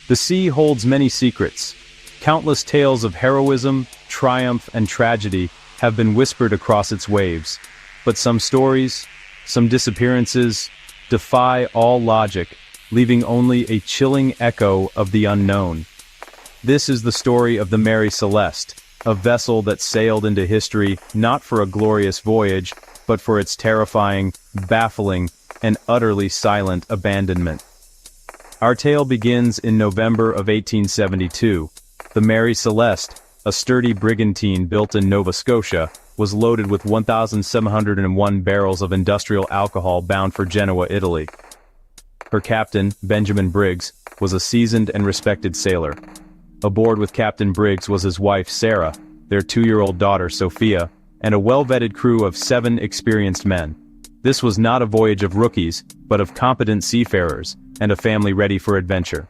The sea holds many secrets. Countless tales of heroism, triumph, and tragedy have been whispered across its waves. But some stories, some disappearances, defy all logic, leaving only a chilling echo of the unknown. This is the story of the Mary Celeste, a vessel that sailed into history not for a glorious voyage, but for its terrifying, baffling, and utterly silent abandonment. Our tale begins in November of 1872. The Mary Celeste, a sturdy brigantine built in Nova Scotia, was loaded with 1,701 barrels of industrial alcohol bound for Genoa, Italy. Her captain, Benjamin Briggs, was a seasoned and respected sailor. Aboard with Captain Briggs was his wife, Sarah, their 2-year-old daughter, Sophia, and a well-vetted crew of 7 experienced men. This was not a voyage of rookies, but of competent seafarers, and a family ready for adventure.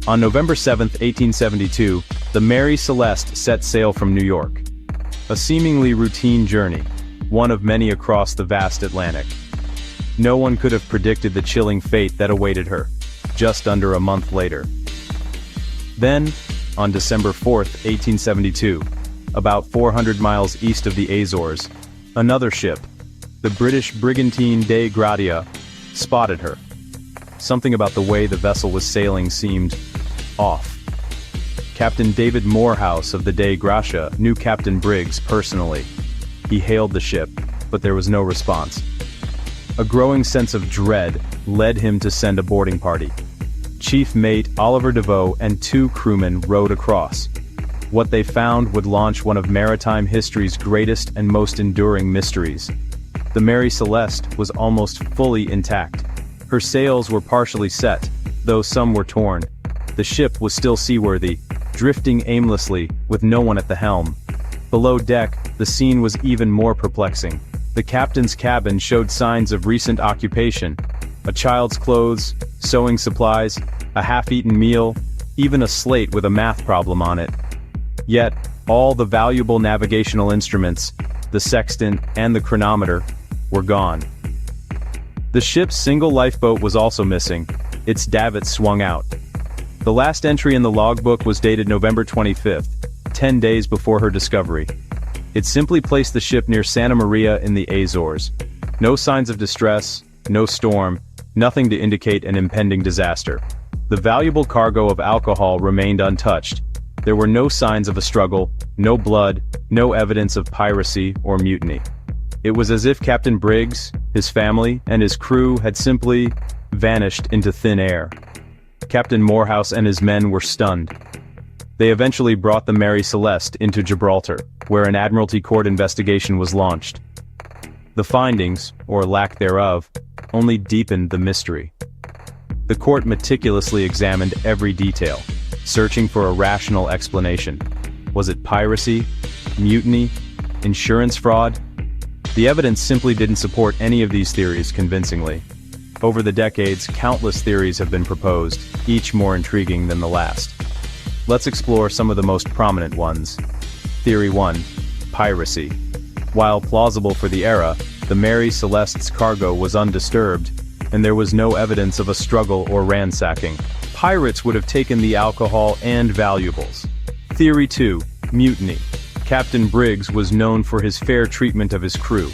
On November 7, 1872, the Mary Celeste set sail from New York. A seemingly routine journey, one of many across the vast Atlantic. No one could have predicted the chilling fate that awaited her, just under a month later. Then, on December 4, 1872, about 400 miles east of the Azores, another ship, the British brigantine Dei Gratia, spotted her. Something about the way the vessel was sailing seemed off. Captain David Morehouse of the Dei Gratia knew Captain Briggs personally. He hailed the ship, but there was no response. A growing sense of dread led him to send a boarding party. Chief Mate Oliver DeVoe and 2 crewmen rowed across. What they found would launch one of maritime history's greatest and most enduring mysteries. The Mary Celeste was almost fully intact. Her sails were partially set, though some were torn. The ship was still seaworthy, drifting aimlessly, with no one at the helm. Below deck, the scene was even more perplexing. The captain's cabin showed signs of recent occupation. A child's clothes, sewing supplies, a half-eaten meal, even a slate with a math problem on it. Yet, all the valuable navigational instruments, the sextant and the chronometer, were gone. The ship's single lifeboat was also missing. Its davits swung out. The last entry in the logbook was dated November 25th, 10 days before her discovery. It simply placed the ship near Santa Maria in the Azores. No signs of distress, no storm, nothing to indicate an impending disaster. The valuable cargo of alcohol remained untouched. There were no signs of a struggle, no blood, no evidence of piracy or mutiny. It was as if Captain Briggs, his family, and his crew had simply vanished into thin air. Captain Morehouse and his men were stunned. They eventually brought the Mary Celeste into Gibraltar, where an Admiralty Court investigation was launched. The findings, or lack thereof, only deepened the mystery. The court meticulously examined every detail, searching for a rational explanation. Was it piracy, mutiny, insurance fraud? The evidence simply didn't support any of these theories convincingly. Over the decades, countless theories have been proposed, each more intriguing than the last. Let's explore some of the most prominent ones. Theory 1. Piracy. While plausible for the era, the Mary Celeste's cargo was undisturbed, and there was no evidence of a struggle or ransacking. Pirates would have taken the alcohol and valuables. Theory 2. Mutiny. Captain Briggs was known for his fair treatment of his crew.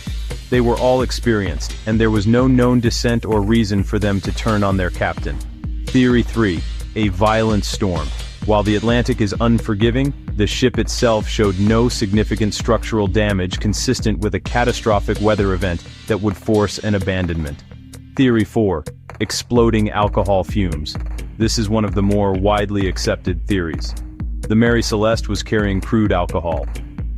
They were all experienced, and there was no known dissent or reason for them to turn on their captain. Theory 3. A violent storm. While the Atlantic is unforgiving, the ship itself showed no significant structural damage consistent with a catastrophic weather event that would force an abandonment. Theory 4. Exploding alcohol fumes. This is one of the more widely accepted theories. The Mary Celeste was carrying crude alcohol.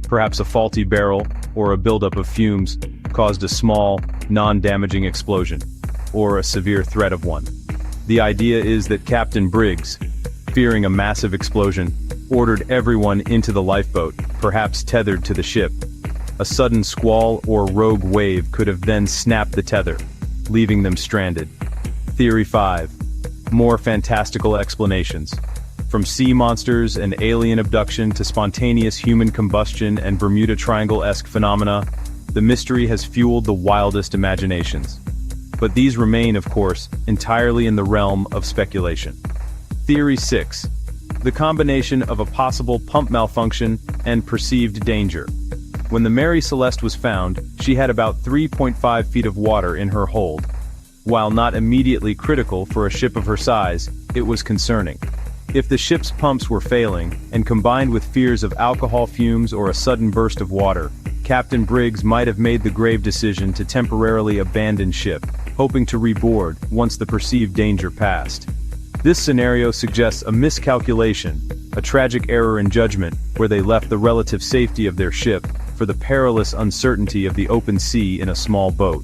Perhaps a faulty barrel, or a buildup of fumes, caused a small, non-damaging explosion, or a severe threat of one. The idea is that Captain Briggs, fearing a massive explosion, ordered everyone into the lifeboat, perhaps tethered to the ship. A sudden squall or rogue wave could have then snapped the tether, leaving them stranded. Theory 5. More fantastical explanations. From sea monsters and alien abduction to spontaneous human combustion and Bermuda Triangle-esque phenomena, the mystery has fueled the wildest imaginations. But these remain, of course, entirely in the realm of speculation. Theory 6. The combination of a possible pump malfunction and perceived danger. When the Mary Celeste was found, she had about 3.5 feet of water in her hold. While not immediately critical for a ship of her size, it was concerning. If the ship's pumps were failing, and combined with fears of alcohol fumes or a sudden burst of water, Captain Briggs might have made the grave decision to temporarily abandon ship, hoping to reboard once the perceived danger passed. This scenario suggests a miscalculation, a tragic error in judgment, where they left the relative safety of their ship for the perilous uncertainty of the open sea in a small boat.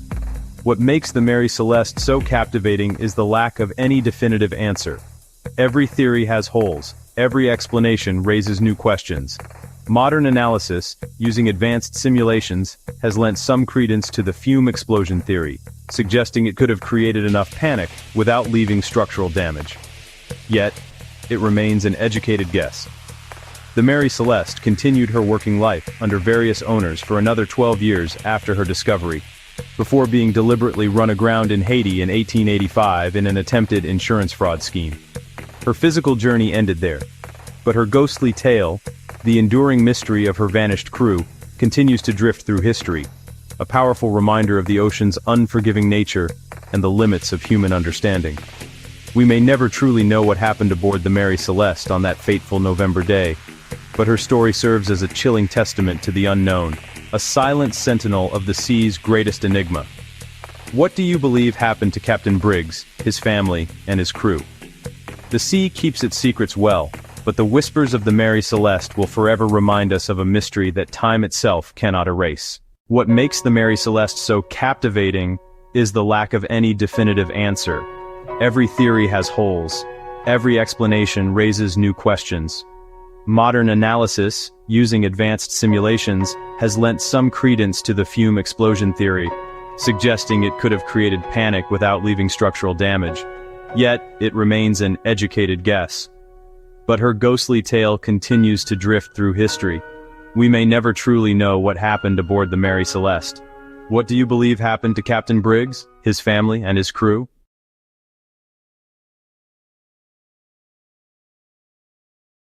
What makes the Mary Celeste so captivating is the lack of any definitive answer. Every theory has holes, every explanation raises new questions. Modern analysis, using advanced simulations, has lent some credence to the fume explosion theory, suggesting it could have created enough panic without leaving structural damage. Yet, it remains an educated guess. The Mary Celeste continued her working life under various owners for another 12 years after her discovery, before being deliberately run aground in Haiti in 1885 in an attempted insurance fraud scheme. Her physical journey ended there, but her ghostly tale, the enduring mystery of her vanished crew, continues to drift through history, a powerful reminder of the ocean's unforgiving nature and the limits of human understanding. We may never truly know what happened aboard the Mary Celeste on that fateful November day, but her story serves as a chilling testament to the unknown, a silent sentinel of the sea's greatest enigma. What do you believe happened to Captain Briggs, his family, and his crew? The sea keeps its secrets well, but the whispers of the Mary Celeste will forever remind us of a mystery that time itself cannot erase. What makes the Mary Celeste so captivating is the lack of any definitive answer. Every theory has holes. Every explanation raises new questions. Modern analysis, using advanced simulations, has lent some credence to the fume explosion theory, suggesting it could have created panic without leaving structural damage. Yet, it remains an educated guess. But her ghostly tale continues to drift through history. We may never truly know what happened aboard the Mary Celeste. What do you believe happened to Captain Briggs, his family, and his crew?